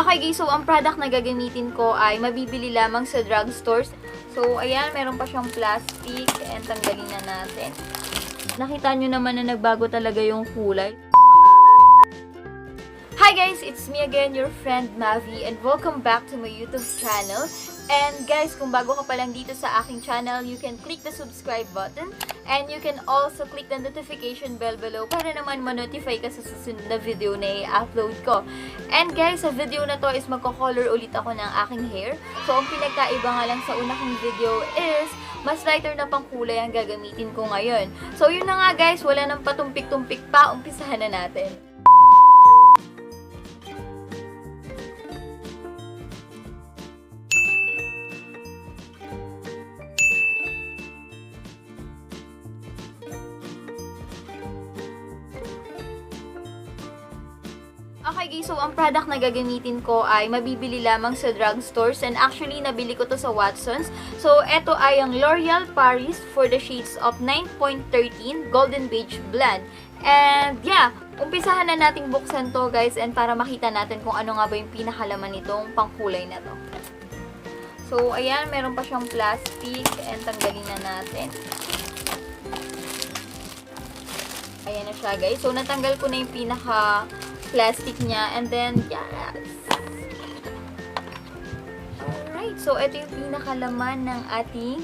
Okay guys, so ang product na gagamitin ko ay mabibili lamang sa drugstores. So ayan, meron pa siyang plastic and tanggalin na natin. Nakita nyo naman na nagbago talaga yung kulay. Hi guys, it's me again, your friend Mavi, and welcome back to my YouTube channel. And guys, kung bago ka pa lang dito sa aking channel, you can click the subscribe button and you can also click the notification bell below para naman ma-notify ka sa susunod na video na i-upload ko. And guys, sa video na to is magko-color ulit ako ng aking hair. So, ang pinagkaiba nga lang sa una kong video is mas lighter na pang kulay ang gagamitin ko ngayon. So, yun na nga guys, wala nang patumpik-tumpik pa, umpisahan na natin. Okay guys, so ang product na gagamitin ko ay mabibili lamang sa drugstores and actually nabili ko to sa Watsons. So ito ay ang Loreal Paris for the shades of 9.13 Golden Beige Blonde. And yeah, umpisahan na nating buksan to guys and para makita natin kung ano nga ba yung pinakalaman nitong pangkulay na to. So ayan, meron pa siyang plastic and tanggalin na natin. Ayan na siya guys. So natanggal ko na yung pinaka plastic niya and then yes. Alright, so ito yung pinakalaman ng ating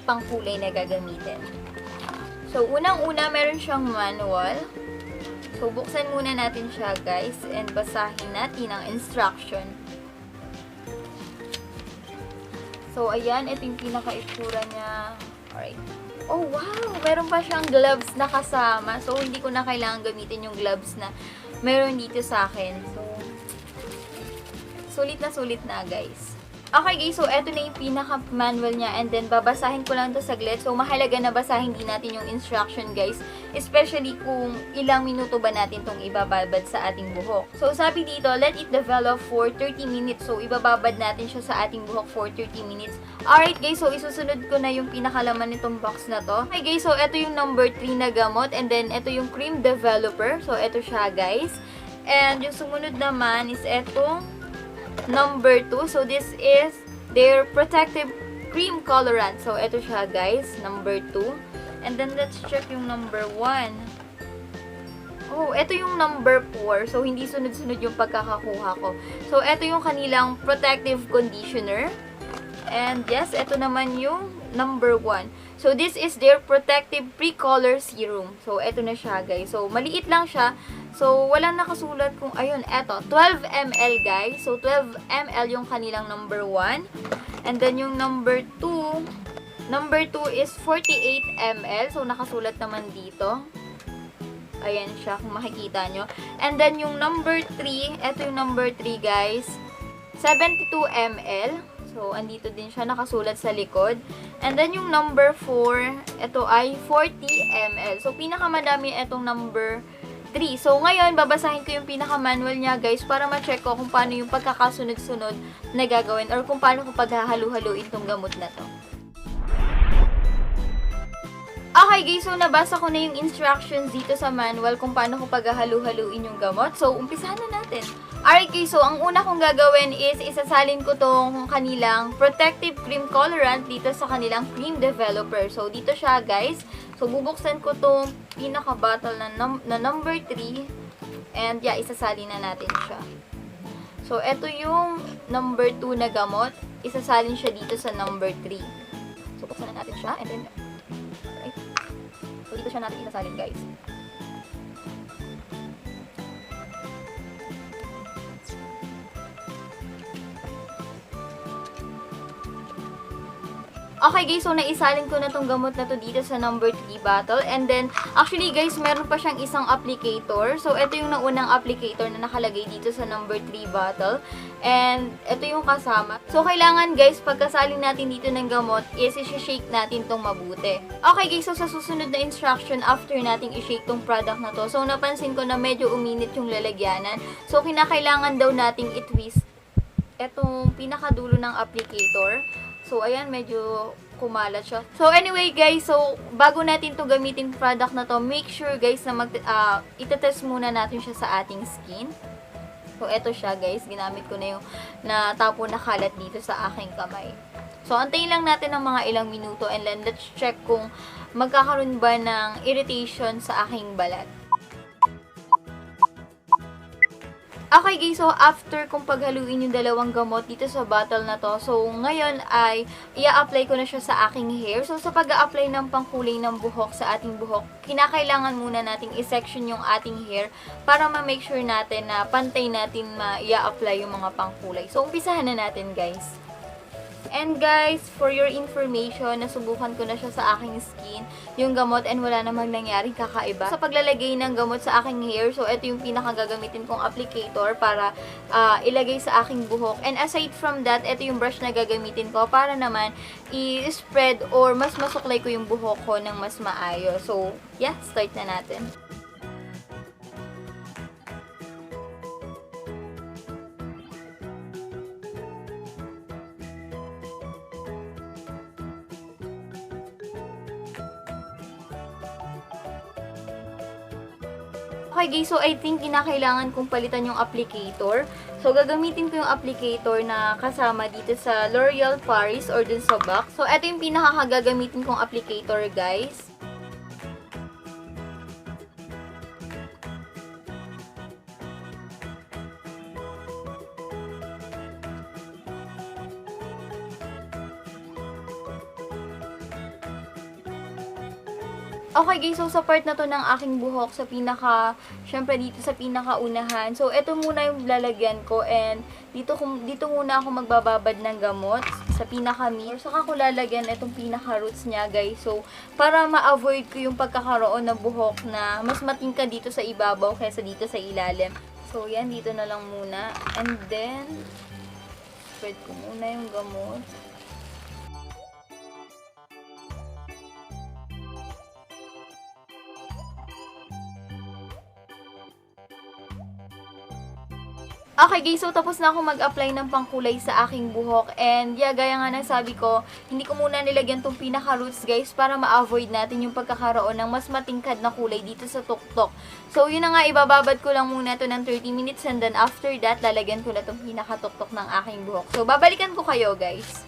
pangkulay na gagamitin. So unang-una meron siyang manual. So buksan muna natin siya guys and basahin natin ang instruction. So ayan, ito yung pinaka-itsura niya. Alright. Oh wow! Meron pa siyang gloves na kasama. So hindi ko na kailangan gamitin yung gloves na meron dito sa akin. So, sulit na guys. Okay guys, so eto na yung pinaka-manual niya and then babasahin ko lang to saglit. So, mahalaga na basahin din natin yung instruction guys. Especially kung ilang minuto ba natin tong ibababad sa ating buhok. So, sabi dito, let it develop for 30 minutes. So, ibababad natin siya sa ating buhok for 30 minutes. Alright guys, so isusunod ko na yung pinakalaman nitong box na to. Okay guys, so eto yung number 3 na gamot and then eto yung cream developer. So, eto siya guys. And yung sumunod naman is etong number 2. So, this is their protective cream colorant. So, eto siya guys, number 2. And then, let's check yung number 1. Oh, eto yung number 4. So, hindi sunod-sunod yung pagkakakuha ko. So, eto yung kanilang protective conditioner. And yes, eto naman yung number 1. So, this is their protective pre-color serum. So, eto na siya guys. So, maliit lang siya. So, walang nakasulat kung, ayun, eto, 12 ml guys. So, 12 ml yung kanilang number 1. And then, yung number 2 is 48 ml. So, nakasulat naman dito. Ayan siya, kung makikita nyo. And then, yung number 3, eto yung number 3 guys, 72 ml. So, andito din siya, nakasulat sa likod. And then, yung number 4, ito ay 40 ml. So, pinakamadami itong number 3. So, ngayon, babasahin ko yung pinaka-manual niya, guys, para ma-check ko kung paano yung pagkakasunod-sunod na gagawin or kung paano ko paghahalu-haluin itong gamot na to. Okay guys, so nabasa ko na yung instructions dito sa manual kung paano ko paghahalu-haluin yung gamot. So, umpisahan na natin. Alright guys, so ang una kong gagawin is isasalin ko tong kanilang protective cream colorant dito sa kanilang cream developer. So, dito siya guys. So, bubuksan ko tong pinaka-bottle na number 3. And yeah, isasalin na natin siya. So, eto yung number 2 na gamot. Isasalin siya dito sa number 3. So, buksan na natin siya. And then, alright. So, dito siya natin isasalin guys. Okay guys, so naisalin ko na tong gamot na to dito sa number 3 bottle. And then, actually guys, meron pa siyang isang applicator. So, ito yung naunang applicator na nakalagay dito sa number 3 bottle. And, ito yung kasama. So, kailangan guys, pagkasalin natin dito ng gamot, is i-shake natin tong mabuti. Okay guys, so sa susunod na instruction, after nating i-shake tong product na to, so napansin ko na medyo uminit yung lalagyanan. So, kinakailangan daw nating i-twist etong pinakadulo ng applicator. So, ayan, medyo kumalat siya. So, anyway, guys, so, bago natin to gamitin product na to, make sure, guys, na itetest muna natin siya sa ating skin. So, eto siya guys. Ginamit ko na yung natapon na kalat dito sa aking kamay. So, antayin lang natin ng mga ilang minuto and then let's check kung magkakaroon ba ng irritation sa aking balat. Okay guys, so after kong paghaluin yung dalawang gamot dito sa bottle na to, so ngayon ay i-apply ko na siya sa aking hair. So sa pag-a-apply ng pangkulay ng buhok sa ating buhok, kinakailangan muna nating i-section yung ating hair para ma-make sure natin na pantay natin ma-i-apply yung mga pangkulay. So umpisahan na natin guys. And guys, for your information, nasubukan ko na siya sa aking skin, yung gamot, and wala namang nangyaring kakaiba. Sa paglalagay ng gamot sa aking hair, so ito yung pinakagagamitin kong applicator para ilagay sa aking buhok. And aside from that, ito yung brush na gagamitin ko para naman i-spread or mas masuklay ko yung buhok ko ng mas maayos. So, yeah, start na natin. Okay guys, so I think kinakailangan kong palitan yung applicator. So gagamitin ko yung applicator na kasama dito sa Loreal Paris or dun sa box. So ito yung pinakagagamitin kong applicator guys. Okay guys, so sa part na to ng aking buhok, sa syempre dito sa pinakaunahan. So, ito muna yung lalagyan ko and dito muna ako magbababad ng gamot sa pinaka-mid. Saka ko lalagyan itong pinaka-roots niya guys. So, para ma-avoid ko yung pagkakaroon ng buhok na mas matingkad dito sa ibabaw kaysa dito sa ilalim. So, yan, dito na lang muna. And then, spread ko muna yung gamot. Okay guys, so tapos na ako mag-apply ng pangkulay sa aking buhok. And yeah, gaya nga ng sabi ko, hindi ko muna nilagyan tong pinaka-roots guys para ma-avoid natin yung pagkakaroon ng mas matingkad na kulay dito sa tuktok. So yun na nga, ibababad ko lang muna to ng 30 minutes and then after that, lalagyan ko na tong pinaka-tuktok ng aking buhok. So babalikan ko kayo guys.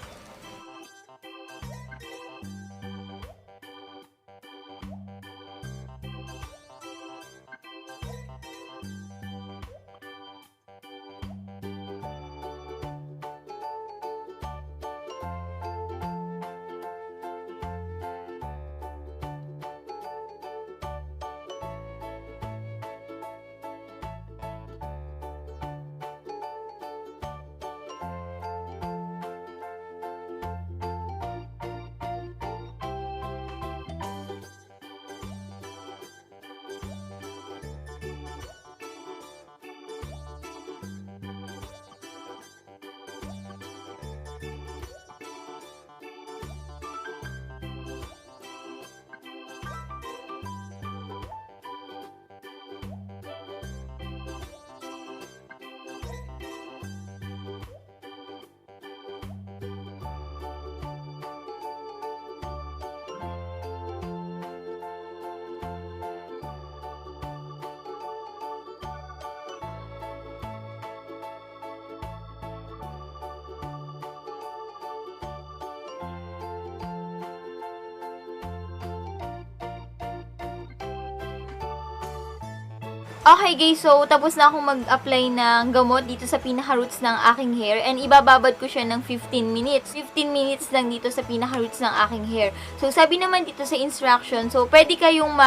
Okay guys, so tapos na akong mag-apply ng gamot dito sa pinaka-roots ng aking hair and ibababad ko siya ng 15 minutes. 15 minutes lang dito sa pinaka-roots ng aking hair. So sabi naman dito sa instruction, so pwede kayong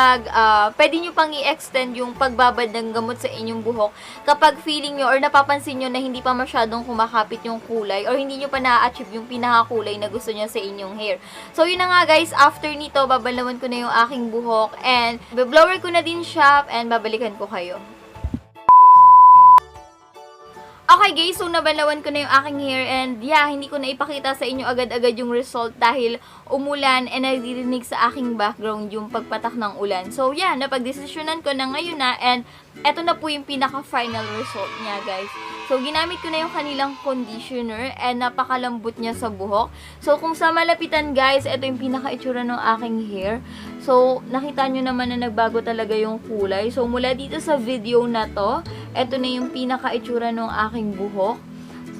pwede nyo pang i-extend yung pagbabad ng gamot sa inyong buhok kapag feeling nyo or napapansin nyo na hindi pa masyadong kumakapit yung kulay or hindi nyo pa na-achieve yung pinaka-kulay na gusto nyo sa inyong hair. So yun na nga guys, after nito, babalawan ko na yung aking buhok and blower ko na din siya and babalikan ko kayo. Okay guys, so nabalawan ko na yung aking hair and yeah, hindi ko na ipakita sa inyo agad-agad yung result dahil umulan and naririnig sa aking background yung pagpatak ng ulan. So yeah, napagdesisyonan ko na ngayon na and eto na po yung pinaka-final result niya guys. So, ginamit ko na yung kanilang conditioner and napakalambot niya sa buhok. So, kung sa malapitan guys, ito yung pinaka-itsura ng aking hair. So, nakita nyo naman na nagbago talaga yung kulay. So, mula dito sa video na to, ito na yung pinaka-itsura ng aking buhok.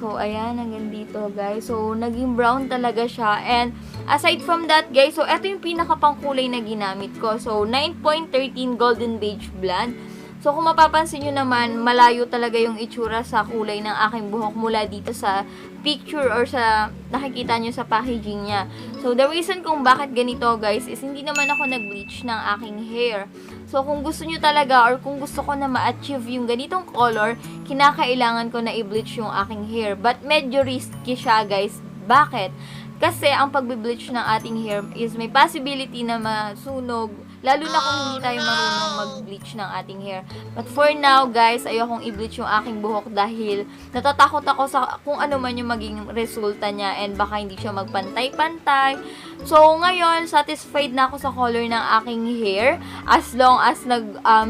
So, ayan, hanggang dito, guys. So, naging brown talaga siya. And, aside from that, guys, so, ito yung pinaka-pangkulay na ginamit ko. So, 9.13 Golden Beige Blonde. So, kung mapapansin nyo naman, malayo talaga yung itsura sa kulay ng aking buhok mula dito sa picture or sa nakikita nyo sa packaging niya. So, the reason kung bakit ganito, guys, is hindi naman ako nag-bleach ng aking hair. So, kung gusto nyo talaga or kung gusto ko na ma-achieve yung ganitong color, kinakailangan ko na i-bleach yung aking hair. But, medyo risky siya, guys. Bakit? Kasi, ang pagbe-bleach ng ating hair is may possibility na masunog, lalo na kung hindi tayo marunong mag-bleach ng ating hair. But for now, guys, ayokong i-bleach yung aking buhok dahil natatakot ako sa kung ano man yung maging resulta niya and baka hindi siya magpantay-pantay. So, ngayon, satisfied na ako sa color ng aking hair as long as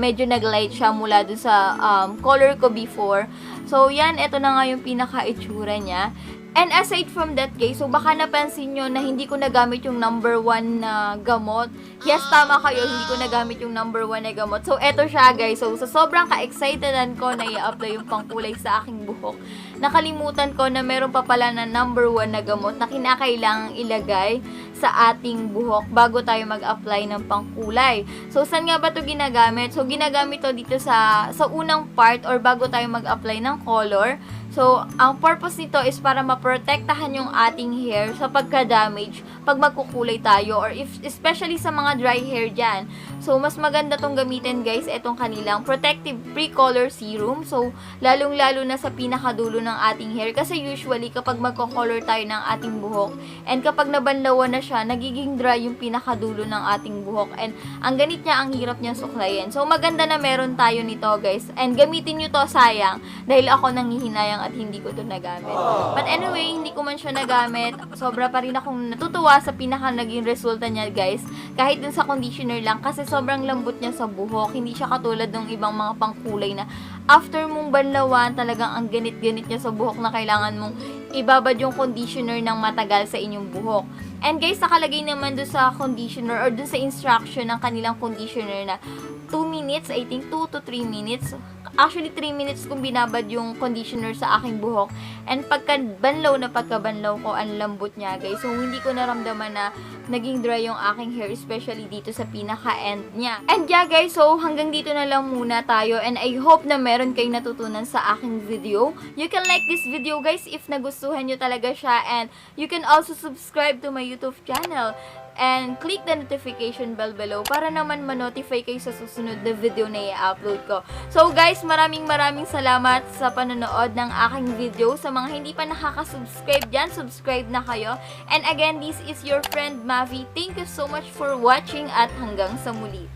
medyo nag-light siya mula dun sa color ko before. So, yan, ito na nga yung pinaka-itsura niya. And aside from that, guys, so baka napansin nyo na hindi ko nagamit yung number 1 na gamot. Yes, tama kayo, hindi ko nagamit yung number 1 na gamot. So, eto siya, guys. So, sa sobrang ka-excitedan ko na i-apply yung pangkulay sa aking buhok, nakalimutan ko na meron pa pala na number 1 na gamot na kinakailangang ilagay sa ating buhok bago tayo mag-apply ng pangkulay. So, saan nga ba ito ginagamit? So, ginagamit to dito sa unang part or bago tayo mag-apply ng color. So, ang purpose nito is para maprotektahan yung ating hair sa pagka-damage pag magkukulay tayo or especially sa mga dry hair dyan. So, mas maganda tong gamitin, guys, itong kanilang protective pre-color serum. So, lalong-lalo na sa pinakadulo ng ating hair kasi usually kapag magko-color tayo ng ating buhok and kapag nabanlawan na siya, nagiging dry yung pinakadulo ng ating buhok and ang ganit niya, ang hirap niyang suklayin. So, maganda na meron tayo nito, guys, and gamitin nyo to, sayang, dahil ako nanghihinayang at hindi ko to nagamit. But anyway, hindi ko man siya nagamit. Sobra pa rin akong natutuwa sa pinaka naging resulta niya, guys. Kahit dun sa conditioner lang kasi sobrang lambot niya sa buhok. Hindi siya katulad ng ibang mga pangkulay na after mong banlawan, talagang ang ganit-ganit niya sa buhok na kailangan mong ibabad yung conditioner ng matagal sa inyong buhok. And guys, nakalagay naman dun sa conditioner or dun sa instruction ng kanilang conditioner na 2 minutes, I think 2 to 3 minutes. Actually, 3 minutes kung binabad yung conditioner sa aking buhok. And pagkabanlaw ko, ang lambot niya, guys. So, hindi ko naramdaman na naging dry yung aking hair, especially dito sa pinaka-end niya. And yeah, guys, so hanggang dito na lang muna tayo. And I hope na meron kayong natutunan sa aking video. You can like this video, guys, if nagustuhan nyo talaga siya. And you can also subscribe to my YouTube channel. And click the notification bell below para naman ma-notify kayo sa susunod na video na i-upload ko. So guys, maraming salamat sa panonood ng aking video. Sa mga hindi pa nakaka-subscribe dyan, subscribe na kayo. And again, this is your friend Mavi. Thank you so much for watching at hanggang sa muli.